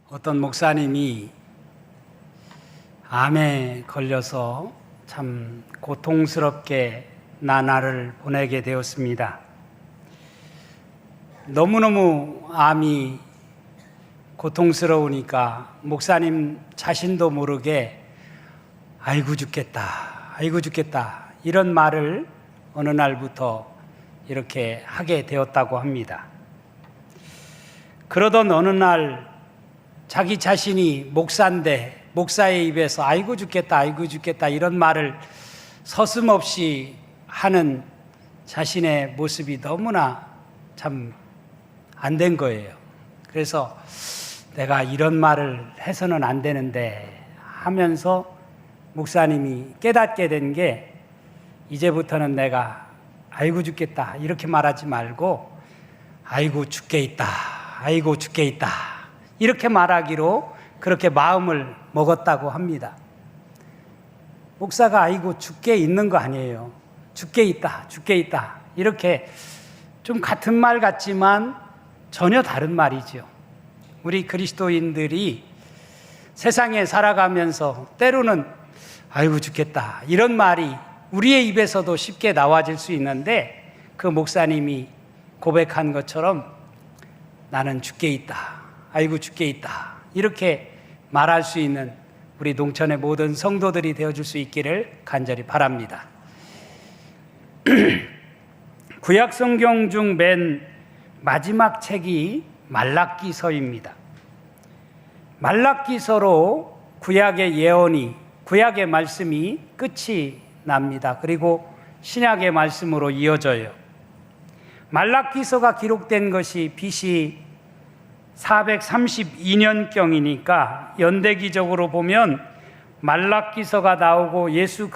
어떤 목사님이 암에 걸려서 참 고통스럽게 나날을 보내게 되었습니다. 너무너무 암이 고통스러우니까 목사님 자신도 모르게 아이고 죽겠다, 아이고 죽겠다 이런 말을 어느 날부터 이렇게 하게 되었다고 합니다. 그러던 어느 날 자기 자신이 목사인데 목사의 입에서 아이고 죽겠다, 아이고 죽겠다 이런 말을 서슴없이 하는 자신의 모습이 너무나 참 안 된 거예요. 그래서 내가 이런 말을 해서는 안 되는데 하면서 목사님이 깨닫게 된 게 이제부터는 내가 아이고 죽겠다 이렇게 말하지 말고 아이고 죽게 있다, 아이고 죽게 있다 이렇게 말하기로 그렇게 마음을 먹었다고 합니다. 목사가 아이고 죽게 있는 거 아니에요. 죽게 있다, 죽게 있다 이렇게 좀 같은 말 같지만 전혀 다른 말이죠. 우리 그리스도인들이 세상에 살아가면서 때로는 아이고 죽겠다 이런 말이 우리의 입에서도 쉽게 나와질 수 있는데 그 목사님이 고백한 것처럼 나는 죽게 있다, 아이고 죽게 있다 이렇게 말할 수 있는 우리 농촌의 모든 성도들이 되어줄 수 있기를 간절히 바랍니다. 구약 성경 중 맨 마지막 책이 말라기서입니다. 말라기서로 구약의 예언이, 구약의 말씀이 끝이 납니다. 그리고 신약의 말씀으로 이어져요. 말라기서가 기록된 것이 BC 432년경이니까 연대기적으로 보면 말라기서가 나오고 예수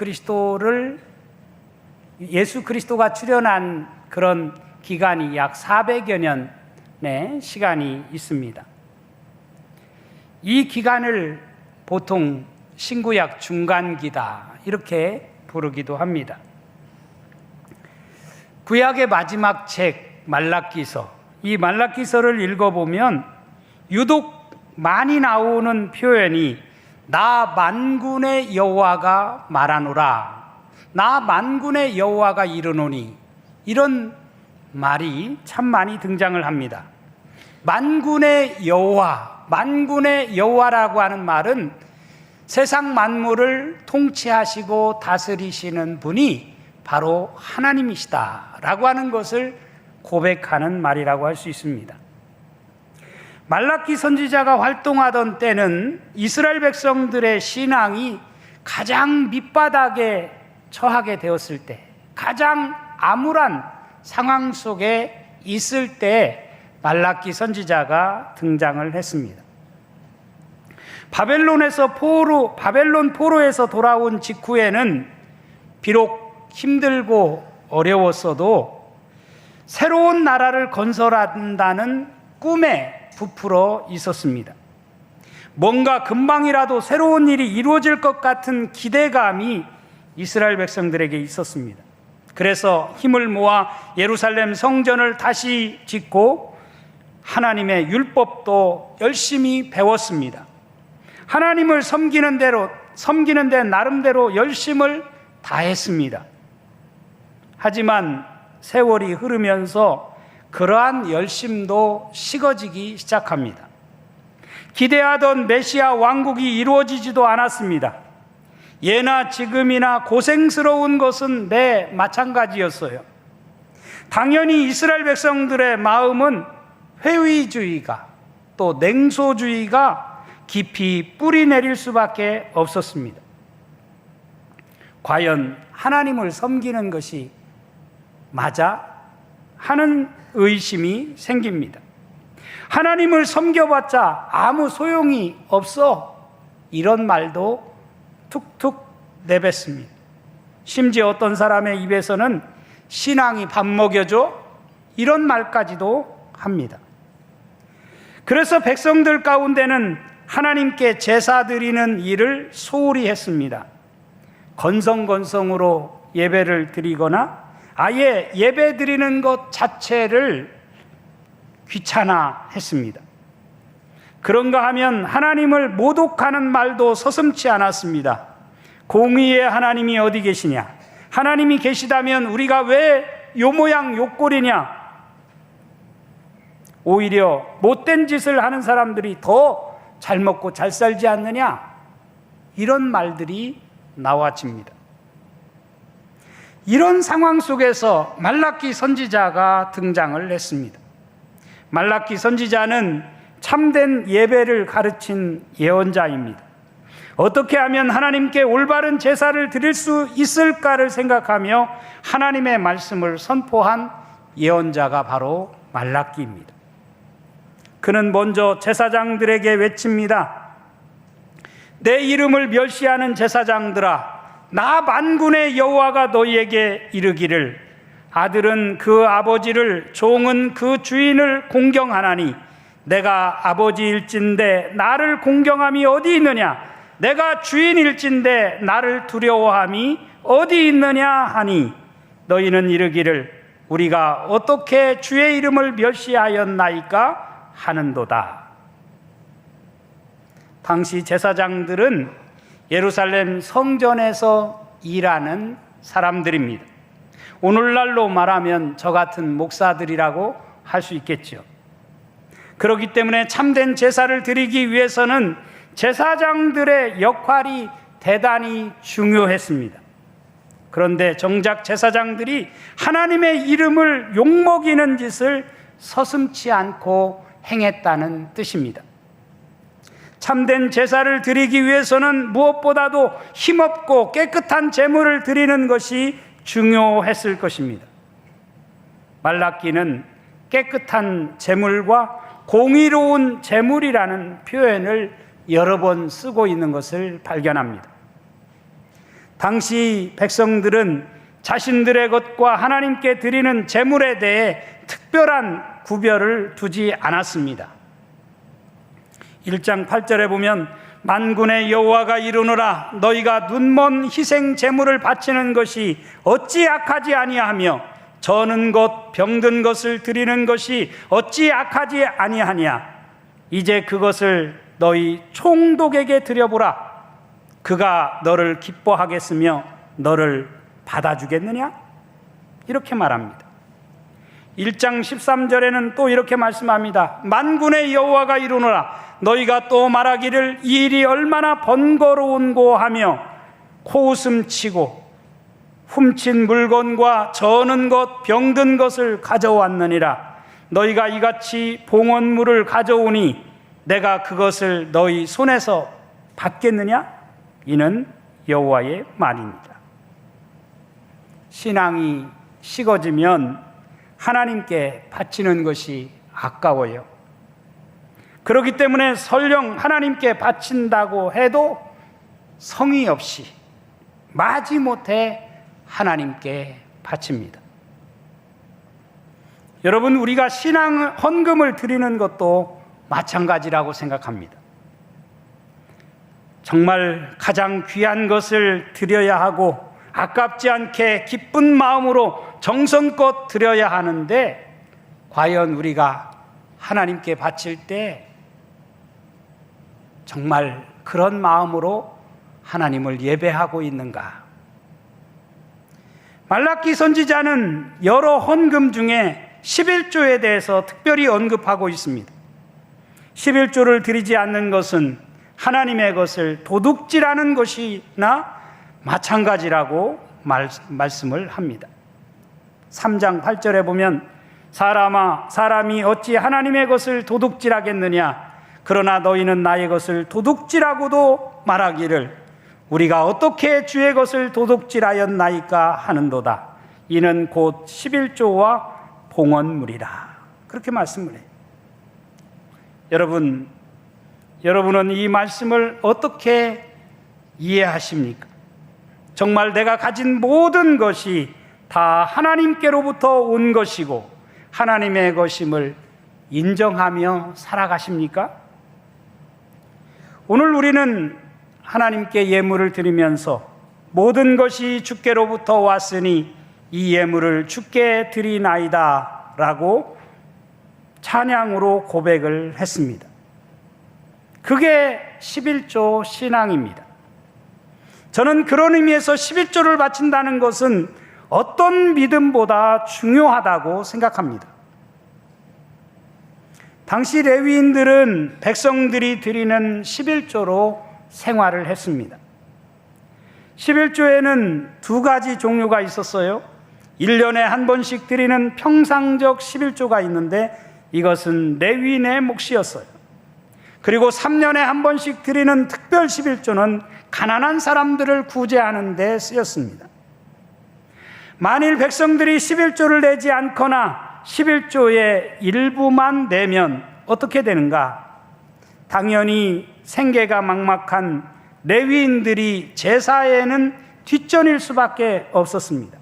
그리스도가 출현한 그런 기간이 약 400여 년의 시간이 있습니다. 이 기간을 보통 신구약 중간기다 이렇게 부르기도 합니다. 구약의 마지막 책 말라기서, 이 말라기서를 읽어보면 유독 많이 나오는 표현이 나 만군의 여호와가 말하노라, 나 만군의 여호와가 이르노니 이런 말이 참 많이 등장을 합니다. 만군의 여호와, 만군의 여호와라고 하는 말은 세상 만물을 통치하시고 다스리시는 분이 바로 하나님이시다라고 하는 것을 고백하는 말이라고 할 수 있습니다. 말라기 선지자가 활동하던 때는 이스라엘 백성들의 신앙이 가장 밑바닥에 처하게 되었을 때, 가장 암울한 상황 속에 있을 때 말라기 선지자가 등장을 했습니다. 바벨론 포로에서 돌아온 직후에는 비록 힘들고 어려웠어도 새로운 나라를 건설한다는 꿈에 부풀어 있었습니다. 뭔가 금방이라도 새로운 일이 이루어질 것 같은 기대감이 이스라엘 백성들에게 있었습니다. 그래서 힘을 모아 예루살렘 성전을 다시 짓고 하나님의 율법도 열심히 배웠습니다. 하나님을 섬기는 데 나름대로 열심을 다했습니다. 하지만 세월이 흐르면서 그러한 열심도 식어지기 시작합니다. 기대하던 메시아 왕국이 이루어지지도 않았습니다. 예나 지금이나 고생스러운 것은 매 마찬가지였어요. 당연히 이스라엘 백성들의 마음은 회의주의가 또 냉소주의가 깊이 뿌리 내릴 수밖에 없었습니다. 과연 하나님을 섬기는 것이 맞아? 하는 의심이 생깁니다. 하나님을 섬겨봤자 아무 소용이 없어 이런 말도 툭툭 내뱉습니다. 심지어 어떤 사람의 입에서는 신앙이 밥 먹여줘? 이런 말까지도 합니다. 그래서 백성들 가운데는 하나님께 제사 드리는 일을 소홀히 했습니다. 건성건성으로 예배를 드리거나 아예 예배 드리는 것 자체를 귀찮아 했습니다. 그런가 하면 하나님을 모독하는 말도 서슴지 않았습니다. 공의의 하나님이 어디 계시냐? 하나님이 계시다면 우리가 왜 요 모양 요 꼴이냐? 오히려 못된 짓을 하는 사람들이 더 잘 먹고 잘 살지 않느냐? 이런 말들이 나와집니다. 이런 상황 속에서 말라기 선지자가 등장을 했습니다. 말라기 선지자는 참된 예배를 가르친 예언자입니다. 어떻게 하면 하나님께 올바른 제사를 드릴 수 있을까를 생각하며 하나님의 말씀을 선포한 예언자가 바로 말라기입니다. 그는 먼저 제사장들에게 외칩니다. 내 이름을 멸시하는 제사장들아, 나 만군의 여호와가 너희에게 이르기를 아들은 그 아버지를, 종은 그 주인을 공경하나니 내가 아버지일진데 나를 공경함이 어디 있느냐? 내가 주인일진데 나를 두려워함이 어디 있느냐 하니 너희는 이르기를 우리가 어떻게 주의 이름을 멸시하였나이까 하는도다. 당시 제사장들은 예루살렘 성전에서 일하는 사람들입니다. 오늘날로 말하면 저 같은 목사들이라고 할 수 있겠죠. 그렇기 때문에 참된 제사를 드리기 위해서는 제사장들의 역할이 대단히 중요했습니다. 그런데 정작 제사장들이 하나님의 이름을 욕먹이는 짓을 서슴지 않고 행했다는 뜻입니다. 참된 제사를 드리기 위해서는 무엇보다도 힘없고 깨끗한 제물을 드리는 것이 중요했을 것입니다. 말라기는 깨끗한 제물과 공의로운 제물이라는 표현을 여러 번 쓰고 있는 것을 발견합니다. 당시 백성들은 자신들의 것과 하나님께 드리는 제물에 대해 특별한 구별을 두지 않았습니다. 1장 8절에 보면 만군의 여호와가 이르노라 너희가 눈먼 희생 제물을 바치는 것이 어찌 악하지 아니하며 저는 것 병든 것을 드리는 것이 어찌 악하지 아니하냐? 이제 그것을 너희 총독에게 드려보라. 그가 너를 기뻐하겠으며 너를 받아주겠느냐? 이렇게 말합니다. 1장 13절에는 또 이렇게 말씀합니다. 만군의 여호와가 이르노라 너희가 또 말하기를 이 일이 얼마나 번거로운고 하며 코웃음 치고 훔친 물건과 저는 것 병든 것을 가져왔느니라. 너희가 이같이 봉헌물을 가져오니 내가 그것을 너희 손에서 받겠느냐? 이는 여호와의 말입니다. 신앙이 식어지면 하나님께 바치는 것이 아까워요. 그렇기 때문에 설령 하나님께 바친다고 해도 성의 없이 마지못해 하나님께 바칩니다. 여러분, 우리가 신앙 헌금을 드리는 것도 마찬가지라고 생각합니다. 정말 가장 귀한 것을 드려야 하고 아깝지 않게 기쁜 마음으로 정성껏 드려야 하는데 과연 우리가 하나님께 바칠 때 정말 그런 마음으로 하나님을 예배하고 있는가? 말라기 선지자는 여러 헌금 중에 11조에 대해서 특별히 언급하고 있습니다. 11조를 드리지 않는 것은 하나님의 것을 도둑질하는 것이나 마찬가지라고 말씀을 합니다. 3장 8절에 보면 사람이 어찌 하나님의 것을 도둑질하겠느냐? 그러나 너희는 나의 것을 도둑질하고도 말하기를 우리가 어떻게 주의 것을 도둑질하였나이까 하는도다. 이는 곧 11조와 봉헌물이라. 그렇게 말씀을 해요. 여러분은 이 말씀을 어떻게 이해하십니까? 정말 내가 가진 모든 것이 다 하나님께로부터 온 것이고 하나님의 것임을 인정하며 살아가십니까? 오늘 우리는 하나님께 예물을 드리면서 모든 것이 주께로부터 왔으니 이 예물을 주께 드리나이다 라고 찬양으로 고백을 했습니다. 그게 11조 신앙입니다. 저는 그런 의미에서 11조를 바친다는 것은 어떤 믿음보다 중요하다고 생각합니다. 당시 레위인들은 백성들이 드리는 11조로 생활을 했습니다. 11조에는 두 가지 종류가 있었어요. 1년에 한 번씩 드리는 평상적 11조가 있는데 이것은 레위인의 몫이었어요. 그리고 3년에 한 번씩 드리는 특별 11조는 가난한 사람들을 구제하는 데 쓰였습니다. 만일 백성들이 11조를 내지 않거나 11조의 일부만 내면 어떻게 되는가? 당연히 생계가 막막한 레위인들이 제사에는 뒷전일 수밖에 없었습니다.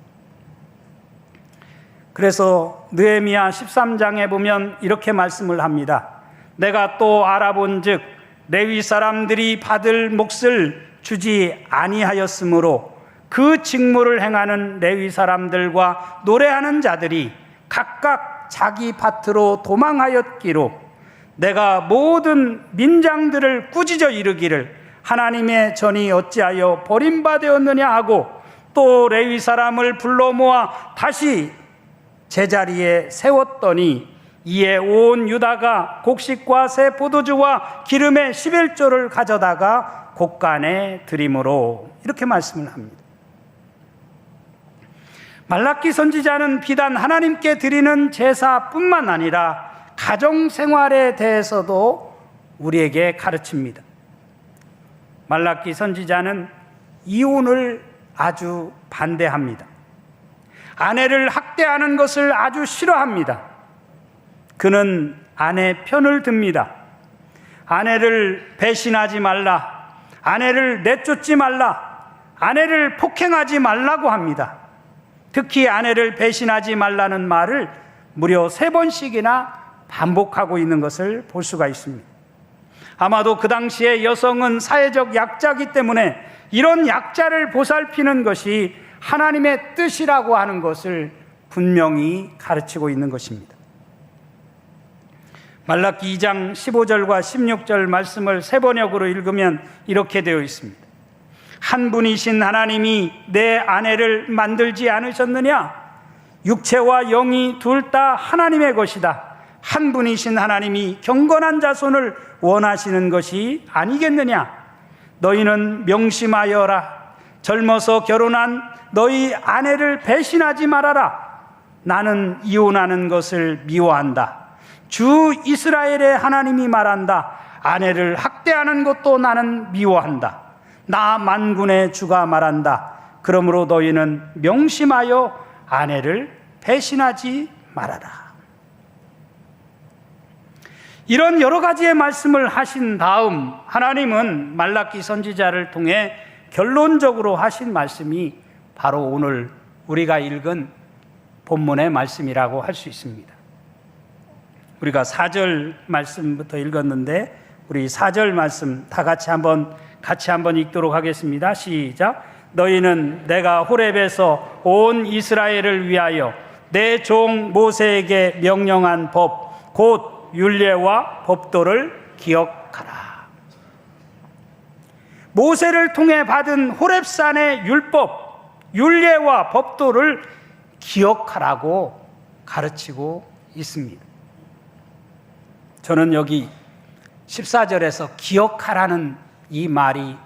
그래서 느헤미야 13장에 보면 이렇게 말씀을 합니다. 내가 또 알아본 즉 레위 사람들이 받을 몫을 주지 아니하였으므로 그 직무를 행하는 레위 사람들과 노래하는 자들이 각각 자기 밭으로 도망하였기로 내가 모든 민장들을 꾸짖어 이르기를 하나님의 전이 어찌하여 버림받았느냐 하고 또 레위 사람을 불러 모아 다시 제자리에 세웠더니 이에 온 유다가 곡식과 새 포도주와 기름의 11조를 가져다가 곡간에 드림으로 이렇게 말씀을 합니다. 말라기 선지자는 비단 하나님께 드리는 제사뿐만 아니라 가정생활에 대해서도 우리에게 가르칩니다. 말라기 선지자는 이혼을 아주 반대합니다. 아내를 학대하는 것을 아주 싫어합니다. 그는 아내 편을 듭니다. 아내를 배신하지 말라, 아내를 내쫓지 말라, 아내를 폭행하지 말라고 합니다. 특히 아내를 배신하지 말라는 말을 무려 3번씩이나 반복하고 있는 것을 볼 수가 있습니다. 아마도 그 당시에 여성은 사회적 약자이기 때문에 이런 약자를 보살피는 것이 하나님의 뜻이라고 하는 것을 분명히 가르치고 있는 것입니다. 말라기 2장 15절과 16절 말씀을 세번역으로 읽으면 이렇게 되어 있습니다. 한 분이신 하나님이 내 아내를 만들지 않으셨느냐? 육체와 영이 둘 다 하나님의 것이다. 한 분이신 하나님이 경건한 자손을 원하시는 것이 아니겠느냐? 너희는 명심하여라. 젊어서 결혼한 너희 아내를 배신하지 말아라. 나는 이혼하는 것을 미워한다. 주 이스라엘의 하나님이 말한다. 아내를 학대하는 것도 나는 미워한다. 나 만군의 주가 말한다. 그러므로 너희는 명심하여 아내를 배신하지 말아라. 이런 여러 가지의 말씀을 하신 다음 하나님은 말라기 선지자를 통해 결론적으로 하신 말씀이 바로 오늘 우리가 읽은 본문의 말씀이라고 할 수 있습니다. 우리가 4절 말씀부터 읽었는데 우리 4절 말씀 다 같이 한번 읽도록 하겠습니다. 시작. 너희는 내가 호렙에서 온 이스라엘을 위하여 내 종 모세에게 명령한 법 곧 율례와 법도를 기억하라. 모세를 통해 받은 호렙산의 율법, 율례와 법도를 기억하라고 가르치고 있습니다. 저는 여기 14절에서 기억하라는 이 말이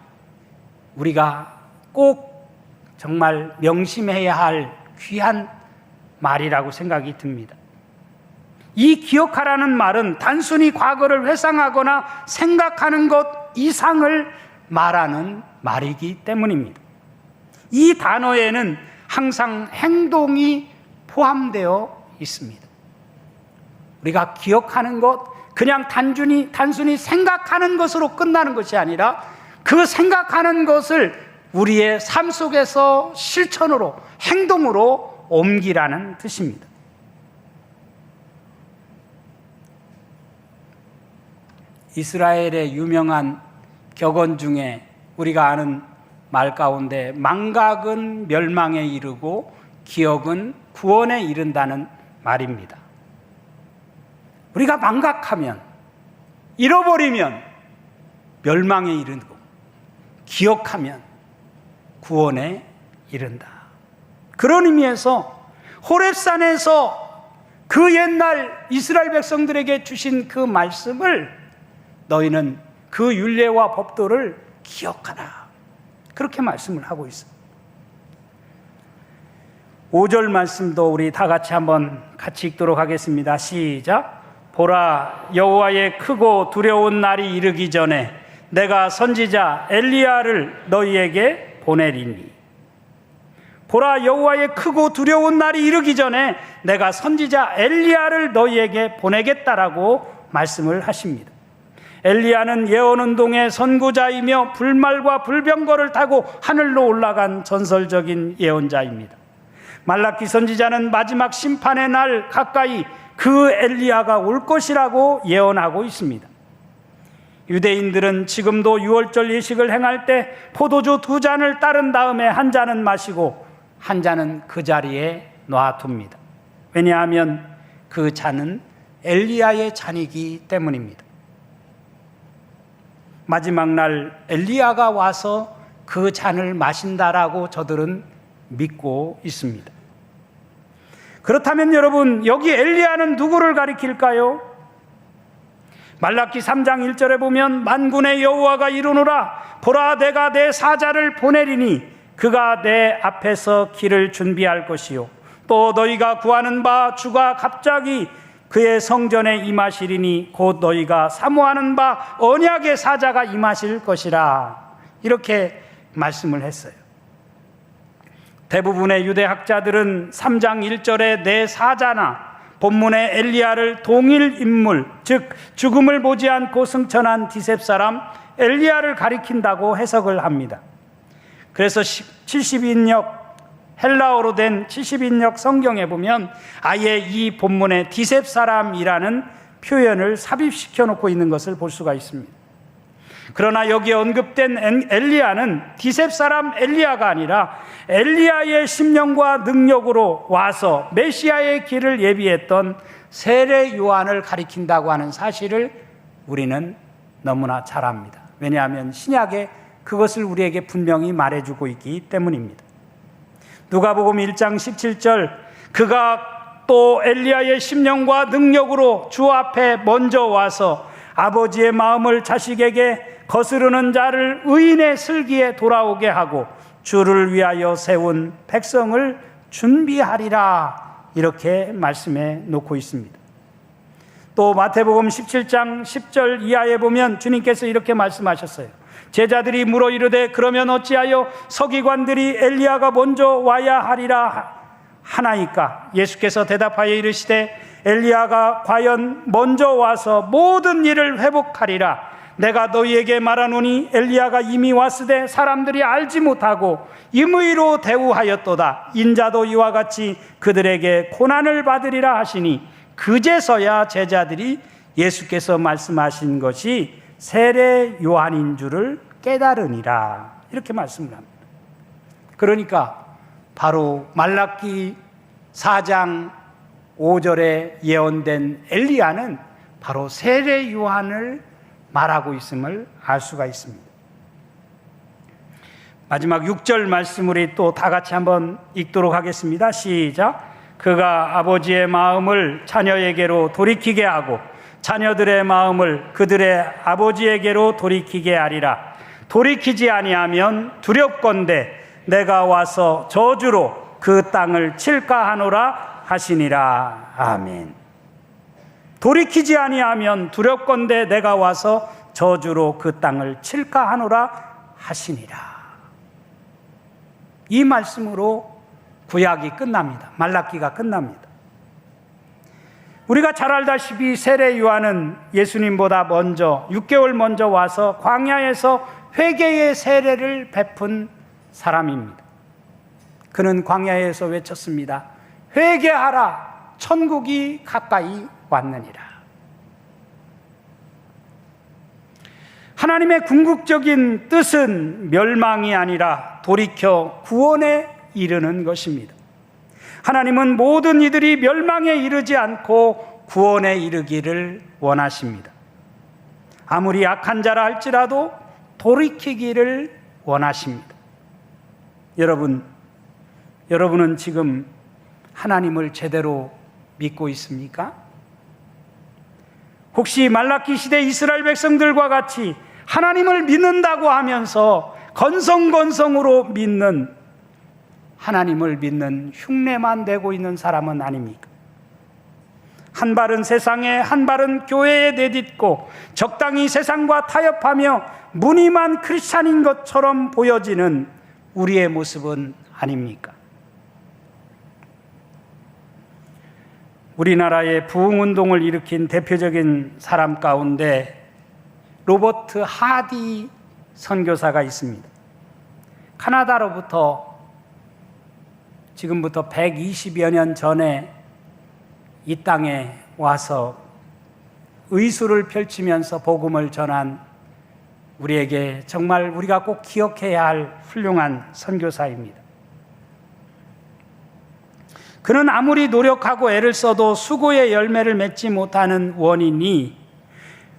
우리가 꼭 정말 명심해야 할 귀한 말이라고 생각이 듭니다. 이 기억하라는 말은 단순히 과거를 회상하거나 생각하는 것 이상을 말하는 말이기 때문입니다. 이 단어에는 항상 행동이 포함되어 있습니다. 우리가 기억하는 것, 그냥 단순히 생각하는 것으로 끝나는 것이 아니라 그 생각하는 것을 우리의 삶 속에서 실천으로, 행동으로 옮기라는 뜻입니다. 이스라엘의 유명한 격언 중에 우리가 아는 말 가운데 망각은 멸망에 이르고 기억은 구원에 이른다는 말입니다. 우리가 망각하면, 잃어버리면 멸망에 이르고 기억하면 구원에 이른다. 그런 의미에서 호렙산에서 그 옛날 이스라엘 백성들에게 주신 그 말씀을 너희는 그 율례와 법도를 기억하라. 그렇게 말씀을 하고 있습니다. 5절 말씀도 우리 다 같이 한번 같이 읽도록 하겠습니다. 시작. 보라, 여호와의 크고 두려운 날이 이르기 전에 내가 선지자 엘리야를 너희에게 보내리니. 보라, 여호와의 크고 두려운 날이 이르기 전에 내가 선지자 엘리야를 너희에게 보내겠다라고 말씀을 하십니다. 엘리야는 예언운동의 선구자이며 불말과 불병거를 타고 하늘로 올라간 전설적인 예언자입니다. 말라기 선지자는 마지막 심판의 날 가까이 그 엘리야가 올 것이라고 예언하고 있습니다. 유대인들은 지금도 유월절 예식을 행할 때 포도주 2잔을 따른 다음에 한 잔은 마시고 한 잔은 그 자리에 놔둡니다. 왜냐하면 그 잔은 엘리야의 잔이기 때문입니다. 마지막 날 엘리야가 와서 그 잔을 마신다라고 저들은 믿고 있습니다. 그렇다면 여러분, 여기 엘리야는 누구를 가리킬까요? 말라기 3장 1절에 보면 만군의 여호와가 이르노라, 보라, 내가 내 사자를 보내리니 그가 내 앞에서 길을 준비할 것이요 또 너희가 구하는 바 주가 갑자기 그의 성전에 임하시리니 곧 너희가 사모하는 바 언약의 사자가 임하실 것이라. 이렇게 말씀을 했어요. 대부분의 유대 학자들은 3장 1절에 내 사자나 본문의 엘리야를 동일 인물, 즉 죽음을 보지 않고 승천한 디셉 사람 엘리야를 가리킨다고 해석을 합니다. 그래서 70인역 헬라어로 된 70인역 성경에 보면 아예 이 본문에 디셉 사람이라는 표현을 삽입시켜 놓고 있는 것을 볼 수가 있습니다. 그러나 여기에 언급된 엘리야는 디셉 사람 엘리야가 아니라 엘리야의 심령과 능력으로 와서 메시아의 길을 예비했던 세례 요한을 가리킨다고 하는 사실을 우리는 너무나 잘 압니다. 왜냐하면 신약에 그것을 우리에게 분명히 말해주고 있기 때문입니다. 누가복음 1장 17절, 그가 또 엘리야의 심령과 능력으로 주 앞에 먼저 와서 아버지의 마음을 자식에게 거스르는 자를 의인의 슬기에 돌아오게 하고 주를 위하여 세운 백성을 준비하리라. 이렇게 말씀해 놓고 있습니다. 또 마태복음 17장 10절 이하에 보면 주님께서 이렇게 말씀하셨어요. 제자들이 물어 이르되 그러면 어찌하여 서기관들이 엘리야가 먼저 와야 하리라 하나이까? 예수께서 대답하여 이르시되 엘리야가 과연 먼저 와서 모든 일을 회복하리라. 내가 너희에게 말하노니 엘리야가 이미 왔으되 사람들이 알지 못하고 임의로 대우하였도다. 인자도 이와 같이 그들에게 고난을 받으리라 하시니 그제서야 제자들이 예수께서 말씀하신 것이 세례 요한인 줄을 깨달으니라. 이렇게 말씀을 합니다. 그러니까 바로 말라기 4장 5절에 예언된 엘리야는 바로 세례 요한을 말하고 있음을 알 수가 있습니다. 마지막 6절 말씀 우리 또 다 같이 한번 읽도록 하겠습니다. 시작. 그가 아버지의 마음을 자녀에게로 돌이키게 하고 자녀들의 마음을 그들의 아버지에게로 돌이키게 하리라. 돌이키지 아니하면 두렵건대 내가 와서 저주로 그 땅을 칠까 하노라 하시니라. 아멘. 돌이키지 아니하면 두렵건대 내가 와서 저주로 그 땅을 칠까 하노라 하시니라. 이 말씀으로 구약이 끝납니다. 말라기가 끝납니다. 우리가 잘 알다시피 세례 요한은 예수님보다 먼저 6개월 먼저 와서 광야에서 회개의 세례를 베푼 사람입니다. 그는 광야에서 외쳤습니다. 회개하라, 천국이 가까이 왔느니라. 하나님의 궁극적인 뜻은 멸망이 아니라 돌이켜 구원에 이르는 것입니다. 하나님은 모든 이들이 멸망에 이르지 않고 구원에 이르기를 원하십니다. 아무리 악한 자라 할지라도 돌이키기를 원하십니다. 여러분은 지금 하나님을 제대로 믿고 있습니까? 혹시 말라기 시대 이스라엘 백성들과 같이 하나님을 믿는다고 하면서 건성건성으로 믿는, 하나님을 믿는 흉내만 내고 있는 사람은 아닙니까? 한 발은 세상에, 한 발은 교회에 내딛고 적당히 세상과 타협하며 무늬만 크리스찬인 것처럼 보여지는 우리의 모습은 아닙니까? 우리나라의 부흥운동을 일으킨 대표적인 사람 가운데 로버트 하디 선교사가 있습니다. 카나다로부터 지금부터 120여 년 전에 이 땅에 와서 의수를 펼치면서 복음을 전한 우리에게 정말 우리가 꼭 기억해야 할 훌륭한 선교사입니다. 그는 아무리 노력하고 애를 써도 수고의 열매를 맺지 못하는 원인이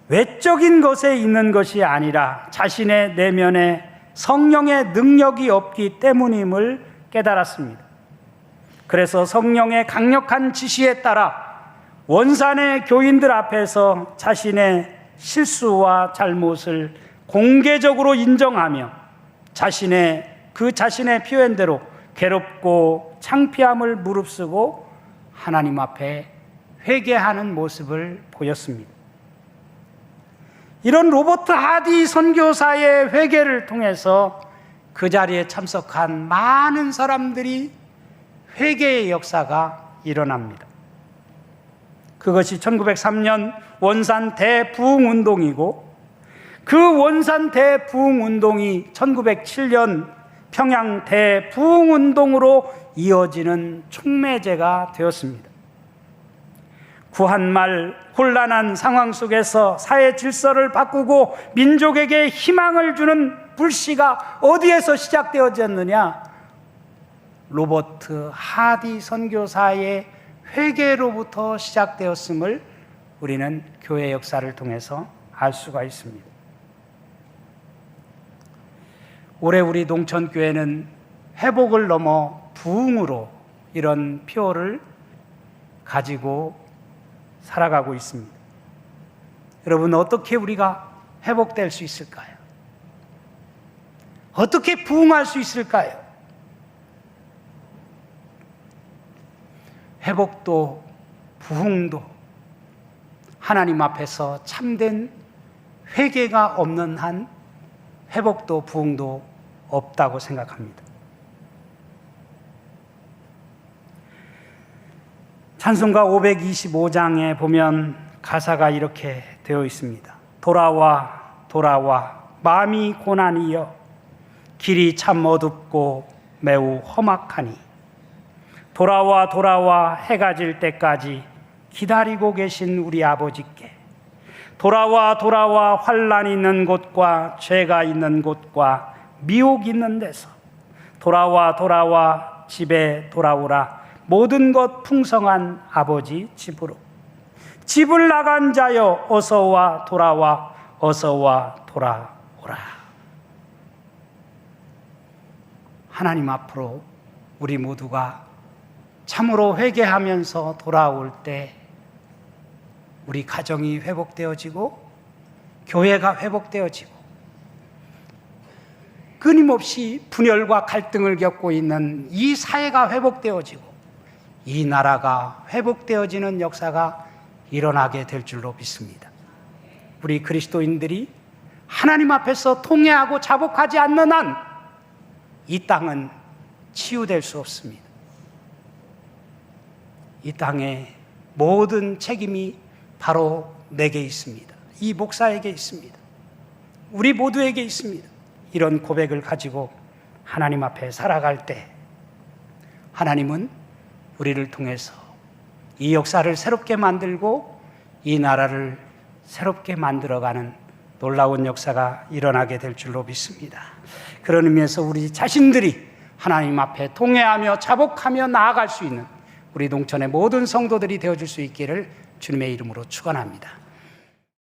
외적인 것에 있는 것이 아니라 자신의 내면에 성령의 능력이 없기 때문임을 깨달았습니다. 그래서 성령의 강력한 지시에 따라 원산의 교인들 앞에서 자신의 실수와 잘못을 공개적으로 인정하며 자신의 표현대로 괴롭고 창피함을 무릅쓰고 하나님 앞에 회개하는 모습을 보였습니다. 이런 로버트 하디 선교사의 회개를 통해서 그 자리에 참석한 많은 사람들이 회개의 역사가 일어납니다. 그것이 1903년 원산 대부흥운동이고, 그 원산 대부흥운동이 1907년 평양 대부흥운동으로 이어지는 촉매제가 되었습니다. 구한말 혼란한 상황 속에서 사회 질서를 바꾸고 민족에게 희망을 주는 불씨가 어디에서 시작되어졌느냐? 로버트 하디 선교사의 회개로부터 시작되었음을 우리는 교회 역사를 통해서 알 수가 있습니다. 올해 우리 농천교회는 회복을 넘어 부흥으로 이런 표어를 가지고 살아가고 있습니다. 여러분, 어떻게 우리가 회복될 수 있을까요? 어떻게 부흥할 수 있을까요? 회복도 부흥도 하나님 앞에서 참된 회개가 없는 한 회복도 부흥도 없다고 생각합니다. 찬송가 525장에 보면 가사가 이렇게 되어 있습니다. 돌아와 돌아와 마음이 고난이여 길이 참 어둡고 매우 험악하니 돌아와 돌아와 해가 질 때까지 기다리고 계신 우리 아버지께 돌아와 돌아와 환난 있는 곳과 죄가 있는 곳과 미혹 있는 데서 돌아와 돌아와 집에 돌아오라 모든 것 풍성한 아버지 집으로 집을 나간 자여 어서와 돌아와 어서와 돌아오라. 하나님 앞으로 우리 모두가 참으로 회개하면서 돌아올 때 우리 가정이 회복되어지고 교회가 회복되어지고 끊임없이 분열과 갈등을 겪고 있는 이 사회가 회복되어지고 이 나라가 회복되어지는 역사가 일어나게 될 줄로 믿습니다. 우리 그리스도인들이 하나님 앞에서 통회하고 자복하지 않는 한 이 땅은 치유될 수 없습니다. 이 땅의 모든 책임이 바로 내게 있습니다. 이 목사에게 있습니다. 우리 모두에게 있습니다. 이런 고백을 가지고 하나님 앞에 살아갈 때 하나님은 우리를 통해서 이 역사를 새롭게 만들고 이 나라를 새롭게 만들어가는 놀라운 역사가 일어나게 될 줄로 믿습니다. 그런 의미에서 우리 자신들이 하나님 앞에 통회하며 자복하며 나아갈 수 있는 우리 농촌의 모든 성도들이 되어줄 수 있기를 주님의 이름으로 축원합니다.